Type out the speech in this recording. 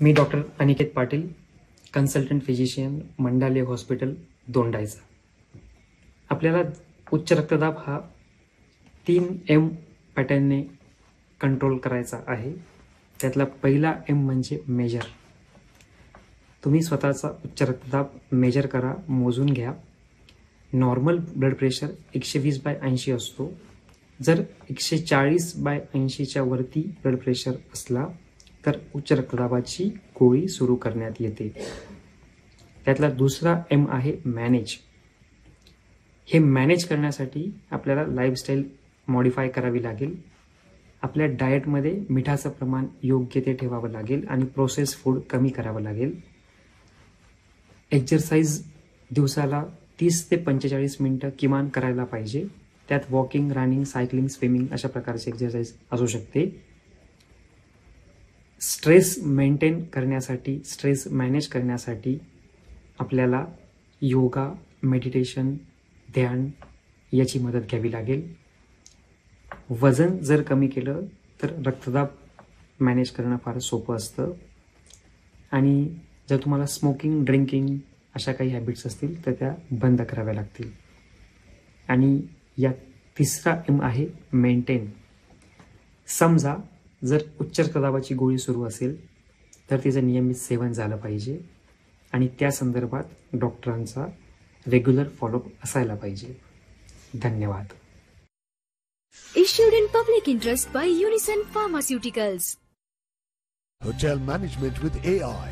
मी doctor Aniket Patil, consultant physician, Mandale hospital, Dondaicha. आपल्याला उच्च रक्तदाब हा 3M पॅटर्नने कंट्रोल करायचा आहे. त्यातला पहिला M म्हणजे मेजर. तुम्ही स्वतःचा उच्च रक्तदाब मेजर करा, मोजून घ्या. नॉर्मल ब्लड प्रेशर 120/80 असतो. जर 140/80च्या वरती ब्लड प्रेशर असला तर उच्च रक्तदाबाची गोळी सुरू करण्यात येते. त्यातला दुसरा M आहे मॅनेज. हे मॅनेज करण्यासाठी आपल्याला लाईफस्टाईल मॉडिफाय करावी लागेल. आपल्या डाएटमध्ये मिठाचं प्रमाण योग्य ते ठेवावं लागेल आणि प्रोसेस फूड कमी करावं लागेल. एक्सरसाइज दिवसाला 30 ते 45 मिनिटं किमान करायला पाहिजे. त्यात वॉकिंग, रनिंग, सायकलिंग, स्विमिंग अशा प्रकारचे एक्सरसाइज असू शकते. स्ट्रेस मेंटेन करण्यासाठी, स्ट्रेस मॅनेज करण्यासाठी आपल्याला योगा, मेडिटेशन, ध्यान याची मदत घ्यावी लागेल. वजन जर कमी केलं तर रक्तदाब मॅनेज करणं फार सोपं असतं. आणि जर तुम्हाला स्मोकिंग, ड्रिंकिंग अशा काही हॅबिट्स असतील तर त्या बंद कराव्या लागतील. आणि या तिसरा M आहे मेंटेन. समजा जर उच्च रक्तदाबाची गोळी सुरू असेल तर तिचं नियमित सेवन झालं पाहिजे आणि त्या संदर्भात डॉक्टरांचा रेग्युलर फॉलोअप असायला पाहिजे. धन्यवाद. Issued in public interest by Unison Pharmaceuticals. Hotel management with AI.